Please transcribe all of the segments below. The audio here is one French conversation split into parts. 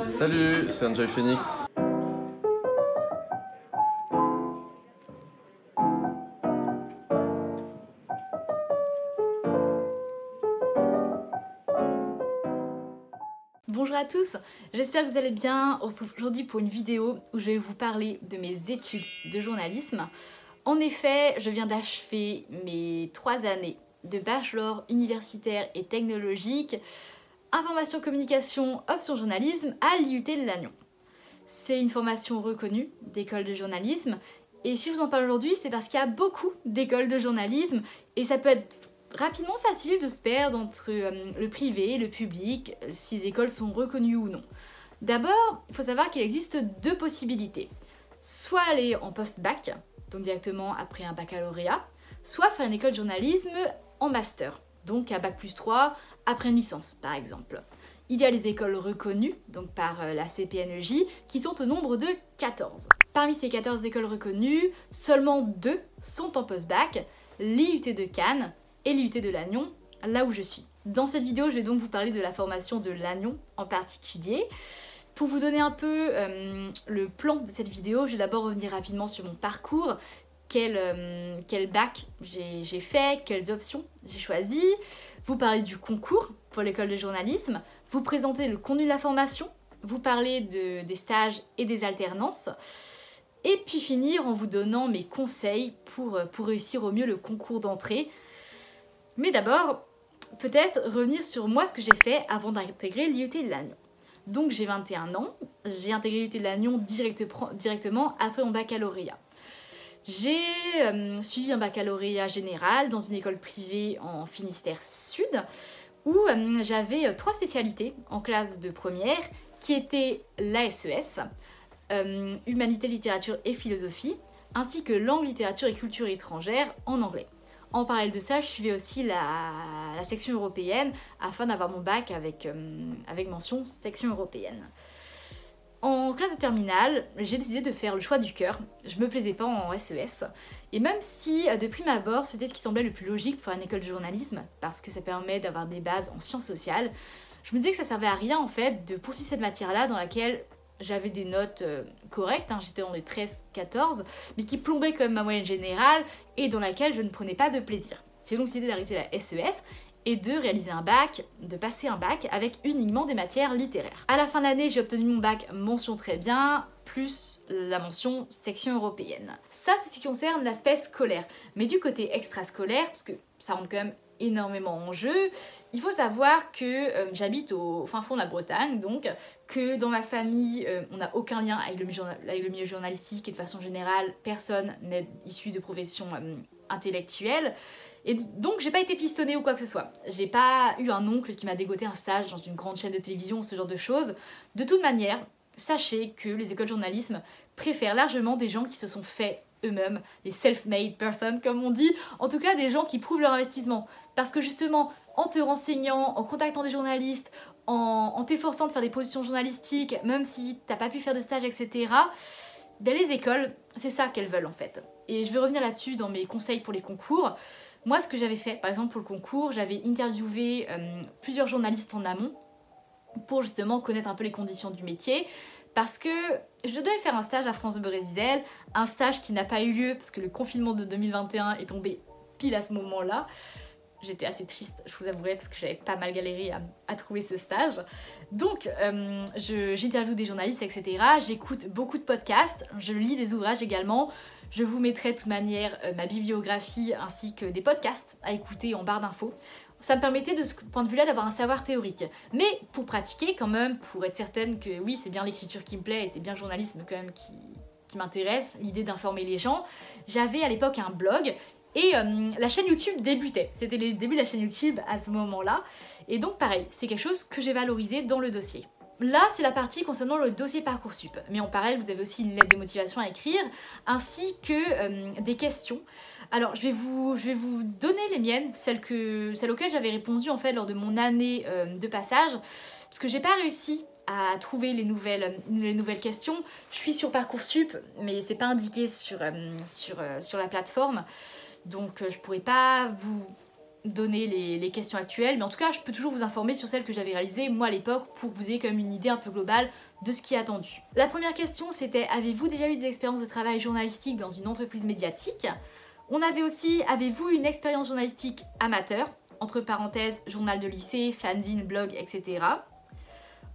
Salut, c'est Enjoy Phoenix. Bonjour à tous, j'espère que vous allez bien. On se retrouve aujourd'hui pour une vidéo où je vais vous parler de mes études de journalisme. En effet, je viens d'achever mes 3 années de bachelor universitaire et technologique, information communication, option journalisme à l'IUT de Lannion. C'est une formation reconnue d'école de journalisme et si je vous en parle aujourd'hui, c'est parce qu'il y a beaucoup d'écoles de journalisme et ça peut être rapidement facile de se perdre entre le privé et le public, si les écoles sont reconnues ou non. D'abord, il faut savoir qu'il existe 2 possibilités. Soit aller en post-bac, donc directement après un baccalauréat, soit faire une école de journalisme en master, donc à bac+3 après une licence par exemple. Il y a les écoles reconnues, donc par la CPNEJ, qui sont au nombre de 14. Parmi ces 14 écoles reconnues, seulement 2 sont en post-bac, l'IUT de Cannes et l'IUT de Lannion, là où je suis. Dans cette vidéo, je vais donc vous parler de la formation de Lannion en particulier. Pour vous donner un peu le plan de cette vidéo, je vais d'abord revenir rapidement sur mon parcours, quel bac j'ai fait, quelles options j'ai choisies, vous parler du concours pour l'école de journalisme, vous présenter le contenu de la formation, vous parler des stages et des alternances, et puis finir en vous donnant mes conseils pour réussir au mieux le concours d'entrée. Mais d'abord, peut-être revenir sur moi, ce que j'ai fait avant d'intégrer l'IUT de Lannion. Donc j'ai 21 ans, j'ai intégré l'IUT de Lannion directement après mon baccalauréat. J'ai suivi un baccalauréat général dans une école privée en Finistère Sud où j'avais 3 spécialités en classe de première qui étaient l'ASES, Humanité, Littérature et Philosophie, ainsi que Langue, Littérature et Culture étrangère en anglais. En parallèle de ça, je suivais aussi la section européenne afin d'avoir mon bac avec mention section européenne. En classe de terminale, j'ai décidé de faire le choix du cœur. Je me plaisais pas en SES. Et même si de prime abord, c'était ce qui semblait le plus logique pour une école de journalisme, parce que ça permet d'avoir des bases en sciences sociales, je me disais que ça servait à rien en fait de poursuivre cette matière-là dans laquelle j'avais des notes correctes, j'étais dans les 13-14, mais qui plombaient quand même ma moyenne générale et dans laquelle je ne prenais pas de plaisir. J'ai donc décidé d'arrêter la SES et de réaliser un bac, de passer un bac avec uniquement des matières littéraires. À la fin de l'année, j'ai obtenu mon bac mention très bien, plus la mention section européenne. Ça, c'est ce qui concerne l'aspect scolaire. Mais du côté extrascolaire, parce que ça rentre quand même énormément en jeu, il faut savoir que j'habite au fin fond de la Bretagne, donc que dans ma famille on n'a aucun lien avec le milieu journalistique et de façon générale personne n'est issu de profession intellectuelle et donc j'ai pas été pistonnée ou quoi que ce soit. J'ai pas eu un oncle qui m'a dégoté un stage dans une grande chaîne de télévision ou ce genre de choses. De toute manière, sachez que les écoles de journalisme préfèrent largement des gens qui se sont fait eux-mêmes, des self-made persons comme on dit, en tout cas des gens qui prouvent leur investissement. Parce que justement, en te renseignant, en contactant des journalistes, en t'efforçant de faire des positions journalistiques, même si t'as pas pu faire de stage, etc., ben les écoles, c'est ça qu'elles veulent en fait. Et je vais revenir là-dessus dans mes conseils pour les concours. Moi, ce que j'avais fait, par exemple pour le concours, j'avais interviewé plusieurs journalistes en amont pour justement connaître un peu les conditions du métier. Parce que je devais faire un stage à France Bleu Brésil, un stage qui n'a pas eu lieu parce que le confinement de 2021 est tombé pile à ce moment-là. J'étais assez triste, je vous avouerai, parce que j'avais pas mal galéré à trouver ce stage. Donc, j'interviewe des journalistes, etc. J'écoute beaucoup de podcasts, je lis des ouvrages également. Je vous mettrai de toute manière ma bibliographie ainsi que des podcasts à écouter en barre d'infos. Ça me permettait de ce point de vue-là d'avoir un savoir théorique. Mais pour pratiquer quand même, pour être certaine que oui, c'est bien l'écriture qui me plaît et c'est bien le journalisme quand même qui m'intéresse, l'idée d'informer les gens, j'avais à l'époque un blog et la chaîne YouTube débutait. C'était les débuts de la chaîne YouTube à ce moment-là. Et donc pareil, c'est quelque chose que j'ai valorisé dans le dossier. Là, c'est la partie concernant le dossier Parcoursup. Mais en parallèle, vous avez aussi une lettre de motivation à écrire, ainsi que des questions. Alors, je vais vous donner les miennes, celles auxquelles j'avais répondu en fait lors de mon année de passage, parce que j'ai pas réussi à trouver les nouvelles questions. Je suis sur Parcoursup, mais c'est pas indiqué sur la plateforme, donc je pourrais pas vous donner les questions actuelles, mais en tout cas je peux toujours vous informer sur celles que j'avais réalisées moi à l'époque pour que vous ayez quand même une idée un peu globale de ce qui est attendu. La première question c'était: avez-vous déjà eu des expériences de travail journalistique dans une entreprise médiatique? On avait aussi: avez-vous une expérience journalistique amateur, entre parenthèses journal de lycée, fanzine, blog, etc.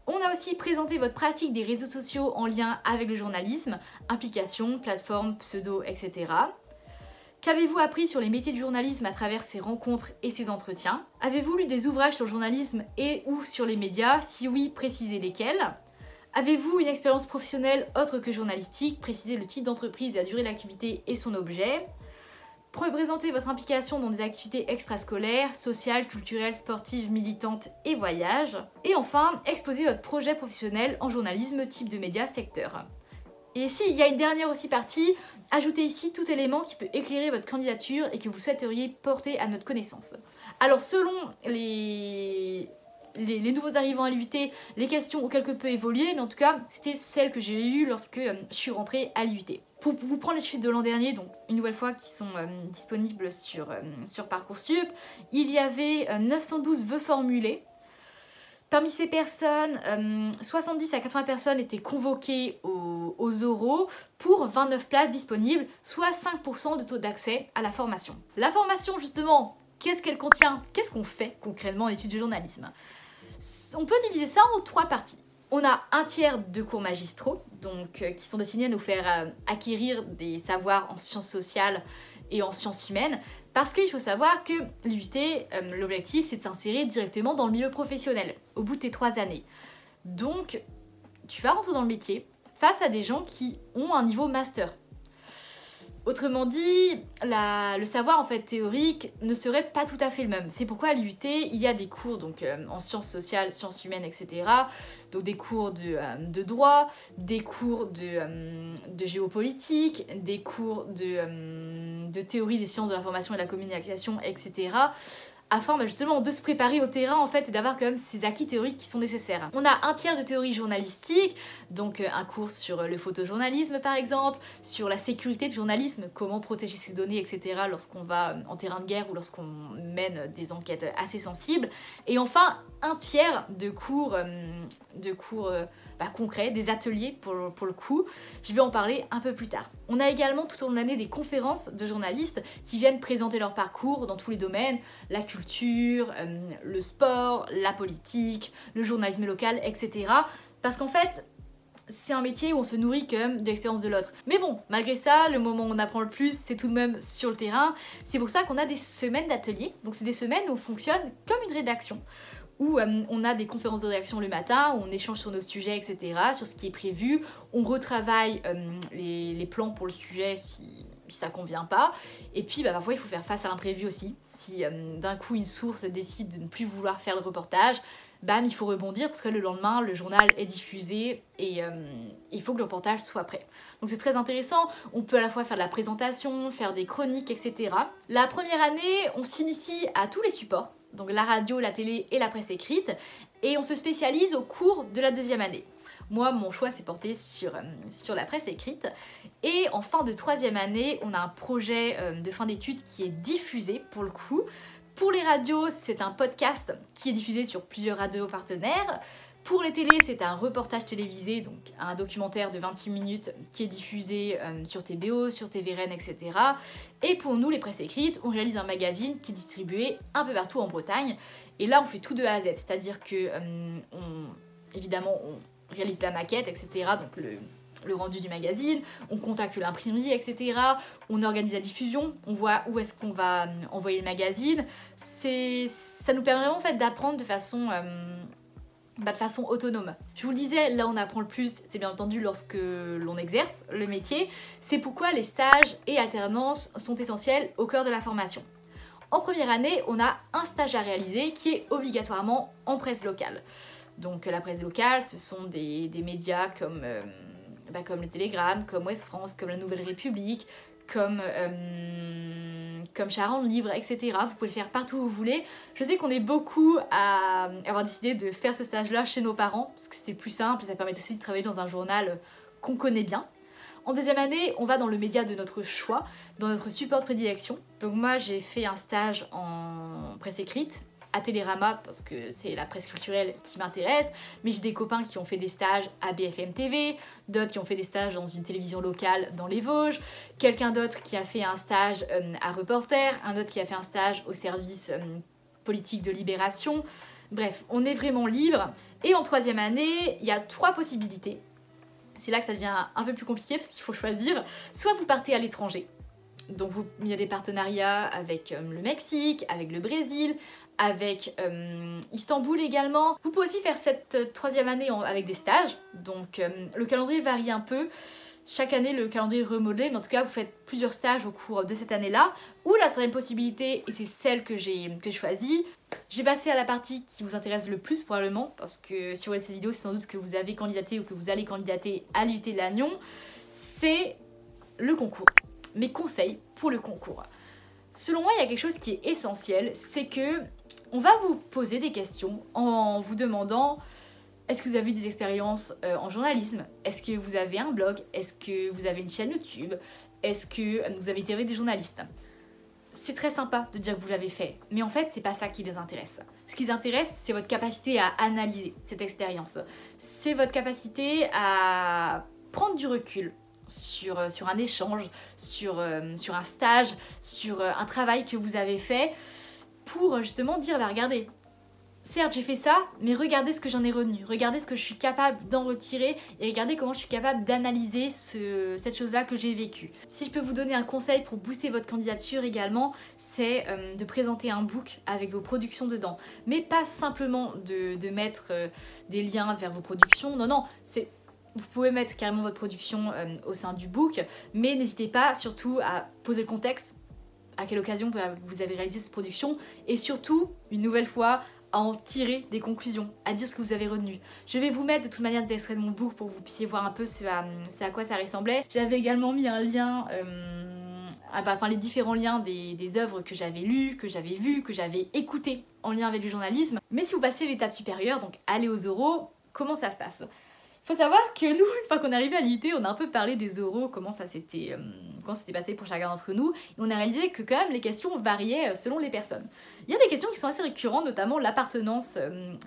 On a aussi présenté votre pratique des réseaux sociaux en lien avec le journalisme, implications, plateformes, pseudo, etc. Qu'avez-vous appris sur les métiers du journalisme à travers ces rencontres et ces entretiens? Avez-vous lu des ouvrages sur le journalisme et ou sur les médias? Si oui, précisez lesquels. Avez-vous une expérience professionnelle autre que journalistique? Précisez le type d'entreprise et la durée de l'activité et son objet. Présentez votre implication dans des activités extrascolaires, sociales, culturelles, sportives, militantes et voyages. Et enfin, exposez votre projet professionnel en journalisme, type de médias, secteur. Et si, il y a une dernière aussi partie, ajoutez ici tout élément qui peut éclairer votre candidature et que vous souhaiteriez porter à notre connaissance. Alors selon les nouveaux arrivants à l'UT, les questions ont quelque peu évolué, mais en tout cas, c'était celles que j'ai eues lorsque je suis rentrée à l'UT. Pour vous prendre les chiffres de l'an dernier, donc une nouvelle fois qui sont disponibles sur Parcoursup, il y avait 912 vœux formulés. Parmi ces personnes, 70 à 80 personnes étaient convoquées aux oraux pour 29 places disponibles, soit 5% de taux d'accès à la formation. La formation, justement, qu'est-ce qu'elle contient? Qu'est-ce qu'on fait concrètement en études de journalisme? On peut diviser ça en 3 parties. On a un tiers de cours magistraux, donc qui sont destinés à nous faire acquérir des savoirs en sciences sociales et en sciences humaines, parce qu'il faut savoir que l'UT, l'objectif c'est de s'insérer directement dans le milieu professionnel au bout de tes 3 années. Donc tu vas rentrer dans le métier face à des gens qui ont un niveau master. Autrement dit, le savoir en fait théorique ne serait pas tout à fait le même. C'est pourquoi à l'UT, il y a des cours donc, en sciences sociales, sciences humaines, etc. Donc des cours de droit, des cours de géopolitique, des cours de théorie des sciences de l'information et de la communication, etc. Afin justement de se préparer au terrain en fait et d'avoir quand même ces acquis théoriques qui sont nécessaires. On a un tiers de théorie journalistique, donc un cours sur le photojournalisme par exemple, sur la sécurité du journalisme, comment protéger ses données, etc. lorsqu'on va en terrain de guerre ou lorsqu'on mène des enquêtes assez sensibles. Et enfin, un tiers de cours concrets, des ateliers pour le coup. Je vais en parler un peu plus tard. On a également tout au long de l'année des conférences de journalistes qui viennent présenter leur parcours dans tous les domaines, la culture, le sport, la politique, le journalisme local, etc. Parce qu'en fait, c'est un métier où on se nourrit quand même de l'expérience de l'autre. Mais bon, malgré ça, le moment où on apprend le plus, c'est tout de même sur le terrain. C'est pour ça qu'on a des semaines d'ateliers. Donc c'est des semaines où on fonctionne comme une rédaction, où on a des conférences de rédaction le matin, où on échange sur nos sujets, etc., sur ce qui est prévu, on retravaille les plans pour le sujet si ça convient pas, et puis parfois il faut faire face à l'imprévu aussi. Si d'un coup une source décide de ne plus vouloir faire le reportage, bam, il faut rebondir parce que le lendemain le journal est diffusé et il faut que le reportage soit prêt. Donc c'est très intéressant, on peut à la fois faire de la présentation, faire des chroniques, etc. La première année, on s'initie à tous les supports, donc la radio, la télé et la presse écrite, et on se spécialise au cours de la deuxième année. Moi, mon choix s'est porté sur la presse écrite, et en fin de troisième année, on a un projet de fin d'études qui est diffusé pour le coup. Pour les radios, c'est un podcast qui est diffusé sur plusieurs radios partenaires. Pour les télés, c'est un reportage télévisé, donc un documentaire de 26 minutes qui est diffusé sur TBO, sur TVRN, etc. Et pour nous, les presses écrites, on réalise un magazine qui est distribué un peu partout en Bretagne. Et là, on fait tout de A à Z, c'est-à-dire que, évidemment, on réalise la maquette, etc. Donc le rendu du magazine, on contacte l'imprimerie, etc. On organise la diffusion, on voit où est-ce qu'on va envoyer le magazine. Ça nous permet vraiment en fait, d'apprendre de façon autonome. Je vous le disais, là on apprend le plus, c'est bien entendu lorsque l'on exerce le métier. C'est pourquoi les stages et alternances sont essentiels au cœur de la formation. En première année, on a un stage à réaliser qui est obligatoirement en presse locale. Donc la presse locale, ce sont des médias comme le Télégramme, comme Ouest France, comme la Nouvelle République, comme Charente Libre, etc. Vous pouvez le faire partout où vous voulez. Je sais qu'on est beaucoup à avoir décidé de faire ce stage-là chez nos parents, parce que c'était plus simple et ça permet aussi de travailler dans un journal qu'on connaît bien. En deuxième année, on va dans le média de notre choix, dans notre support de prédilection. Donc moi, j'ai fait un stage en presse écrite à Télérama parce que c'est la presse culturelle qui m'intéresse, mais j'ai des copains qui ont fait des stages à BFM TV, d'autres qui ont fait des stages dans une télévision locale dans les Vosges, quelqu'un d'autre qui a fait un stage à Reporter, un autre qui a fait un stage au service politique de Libération. Bref, on est vraiment libre. Et en 3e année, il y a 3 possibilités. C'est là que ça devient un peu plus compliqué parce qu'il faut choisir. Soit vous partez à l'étranger, donc il y a des partenariats avec le Mexique, avec le Brésil, avec Istanbul également. Vous pouvez aussi faire cette 3e année avec des stages, donc le calendrier varie un peu. Chaque année, le calendrier est remodelé, mais en tout cas, vous faites plusieurs stages au cours de cette année-là. Ou la 3e possibilité, et c'est celle que j'ai choisie, j'ai passé à la partie qui vous intéresse le plus probablement, parce que si vous regardez cette vidéo, c'est sans doute que vous avez candidaté ou que vous allez candidater à l'UT de Lannion, c'est le concours. Mes conseils pour le concours. Selon moi, il y a quelque chose qui est essentiel, c'est que on va vous poser des questions en vous demandant: est-ce que vous avez eu des expériences en journalisme? Est-ce que vous avez un blog? Est-ce que vous avez une chaîne YouTube? Est-ce que vous avez interviewé des journalistes? C'est très sympa de dire que vous l'avez fait, mais en fait, c'est pas ça qui les intéresse. Ce qui les intéresse, c'est votre capacité à analyser cette expérience. C'est votre capacité à prendre du recul sur un échange, sur un stage, sur un travail que vous avez fait pour justement dire: bah regardez, certes j'ai fait ça, mais regardez ce que j'en ai retenu, regardez ce que je suis capable d'en retirer et regardez comment je suis capable d'analyser cette chose-là que j'ai vécue. Si je peux vous donner un conseil pour booster votre candidature également, c'est de présenter un book avec vos productions dedans. Mais pas simplement de mettre des liens vers vos productions, non, vous pouvez mettre carrément votre production au sein du book, mais n'hésitez pas surtout à poser le contexte, à quelle occasion vous avez réalisé cette production, et surtout, une nouvelle fois, à en tirer des conclusions, à dire ce que vous avez retenu. Je vais vous mettre de toute manière des extraits de mon book pour que vous puissiez voir un peu ce à quoi ça ressemblait. J'avais également mis un lien, les différents liens des œuvres que j'avais lues, que j'avais vues, que j'avais écoutées en lien avec le journalisme. Mais si vous passez l'étape supérieure, donc aller aux oraux, comment ça se passe ? Faut savoir que nous, une fois qu'on est arrivé à l'IUT, on a un peu parlé des oraux, comment s'était passé pour chacun d'entre nous, et on a réalisé que quand même les questions variaient selon les personnes. Il y a des questions qui sont assez récurrentes, notamment l'appartenance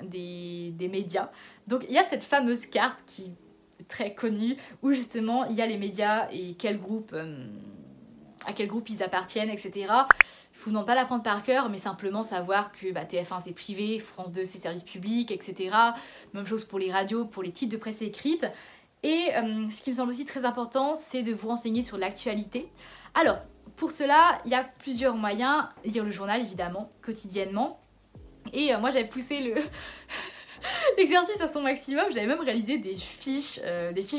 des médias. Donc il y a cette fameuse carte qui est très connue, où justement il y a les médias et à quel groupe ils appartiennent, etc. Je vous demande pas d'apprendre par cœur, mais simplement savoir que TF1 c'est privé, France 2 c'est service public, etc. Même chose pour les radios, pour les titres de presse écrite. Et ce qui me semble aussi très important, c'est de vous renseigner sur l'actualité. Alors, pour cela, il y a plusieurs moyens. Lire le journal, évidemment, quotidiennement. Et moi, j'avais poussé l'exercice à son maximum. J'avais même réalisé des fiches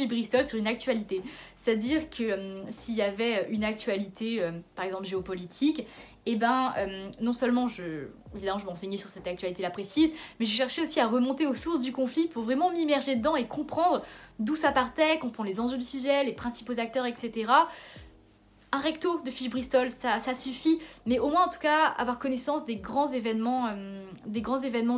Bristol sur une actualité. C'est-à-dire que s'il y avait une actualité, par exemple géopolitique, non seulement évidemment je m'enseignais sur cette actualité-là précise, mais je cherchais aussi à remonter aux sources du conflit pour vraiment m'immerger dedans et comprendre d'où ça partait, comprendre les enjeux du sujet, les principaux acteurs, etc. Un recto de fiche Bristol, ça suffit, mais au moins en tout cas avoir connaissance des grands événements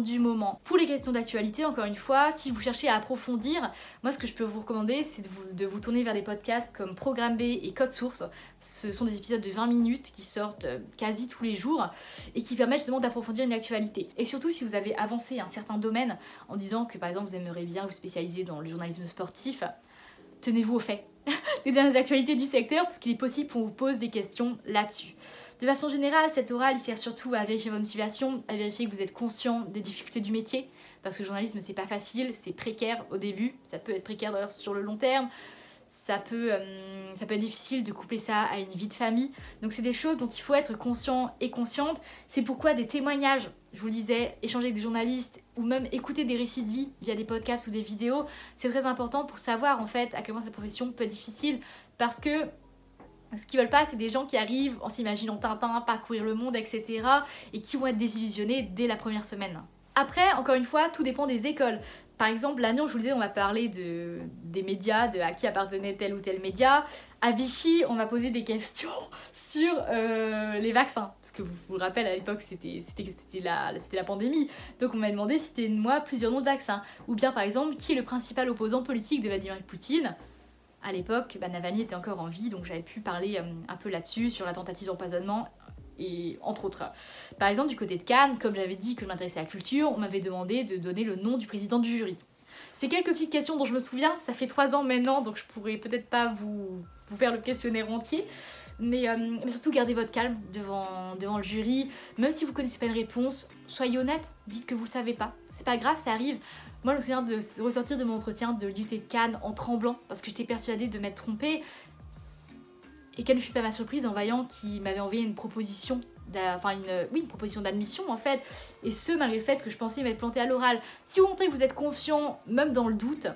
du moment. Pour les questions d'actualité, encore une fois, si vous cherchez à approfondir, moi ce que je peux vous recommander, c'est de vous tourner vers des podcasts comme Programme B et Code Source. Ce sont des épisodes de 20 minutes qui sortent quasi tous les jours et qui permettent justement d'approfondir une actualité. Et surtout si vous avez avancé un certain domaine en disant que par exemple vous aimeriez bien vous spécialiser dans le journalisme sportif, tenez-vous au fait des dernières actualités du secteur parce qu'il est possible qu'on vous pose des questions là-dessus. De façon générale, cet oral il sert surtout à vérifier votre motivation, à vérifier que vous êtes conscient des difficultés du métier, parce que le journalisme c'est pas facile, c'est précaire au début, ça peut être précaire d'ailleurs sur le long terme, ça peut être difficile de coupler ça à une vie de famille, donc c'est des choses dont il faut être conscient et consciente. C'est pourquoi des témoignages, je vous le disais, échanger avec des journalistes ou même écouter des récits de vie via des podcasts ou des vidéos, c'est très important pour savoir en fait à quel point cette profession peut être difficile, parce que ce qu'ils veulent pas, c'est des gens qui arrivent en s'imaginant Tintin, parcourir le monde, etc. et qui vont être désillusionnés dès la première semaine. Après, encore une fois, tout dépend des écoles. Par exemple, Lannion, je vous le disais, on va parler des médias, de à qui appartenait tel ou tel média. À Vichy, on m'a posé des questions sur les vaccins. Parce que vous le rappelez, à l'époque, c'était la pandémie. Donc on m'a demandé si c'était moi plusieurs noms de vaccins. Ou bien, par exemple, qui est le principal opposant politique de Vladimir Poutine. À l'époque, Navalny était encore en vie, donc j'avais pu parler un peu là-dessus, sur la tentative d'empoisonnement et entre autres. Par exemple, du côté de Cannes, comme j'avais dit que je m'intéressais à la culture, on m'avait demandé de donner le nom du président du jury. C'est quelques petites questions dont je me souviens, ça fait 3 ans maintenant, donc je pourrais peut-être pas vous faire le questionnaire entier, mais surtout gardez votre calme devant le jury, même si vous connaissez pas une réponse, soyez honnête, dites que vous le savez pas, c'est pas grave, ça arrive. Moi je me souviens de ressortir de mon entretien de l'IUT de Cannes en tremblant, parce que j'étais persuadée de m'être trompée, et quelle ne fut pas ma surprise en voyant qu'il m'avait envoyé une proposition une proposition d'admission en fait, et ce malgré le fait que je pensais m'être plantée à l'oral. Si vous montrez que vous êtes confiant, même dans le doute,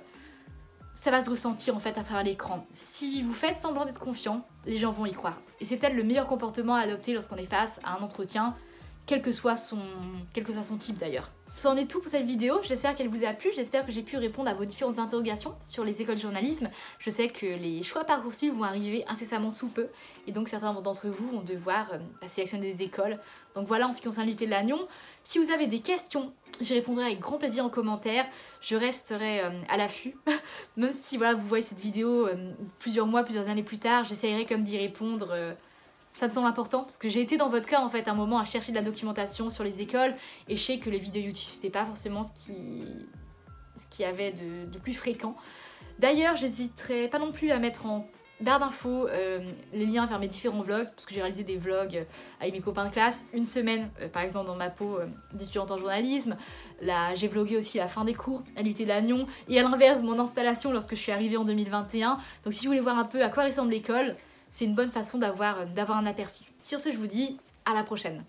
ça va se ressentir en fait à travers l'écran. Si vous faites semblant d'être confiant, les gens vont y croire. Et c'est peut-être le meilleur comportement à adopter lorsqu'on est face à un entretien, quel que soit son type d'ailleurs. C'en est tout pour cette vidéo, j'espère qu'elle vous a plu, j'espère que j'ai pu répondre à vos différentes interrogations sur les écoles de journalisme. Je sais que les choix Parcoursup vont arriver incessamment sous peu, et donc certains d'entre vous vont devoir sélectionner des écoles. Donc voilà en ce qui concerne l'IUT de Lannion. Si vous avez des questions, j'y répondrai avec grand plaisir en commentaire, je resterai à l'affût. Même si voilà, vous voyez cette vidéo plusieurs mois, plusieurs années plus tard, j'essayerai comme d'y répondre. Ça me semble important parce que j'ai été dans votre cas en fait un moment à chercher de la documentation sur les écoles et je sais que les vidéos YouTube c'était pas forcément ce qui y avait de plus fréquent. D'ailleurs j'hésiterai pas non plus à mettre en barre d'infos les liens vers mes différents vlogs parce que j'ai réalisé des vlogs avec mes copains de classe, une semaine par exemple dans ma peau d'étudiante en journalisme. Là j'ai vlogué aussi la fin des cours à l'IUT de Lannion et à l'inverse mon installation lorsque je suis arrivée en 2021. Donc si vous voulez voir un peu à quoi ressemble l'école, c'est une bonne façon d'avoir un aperçu. Sur ce, je vous dis à la prochaine.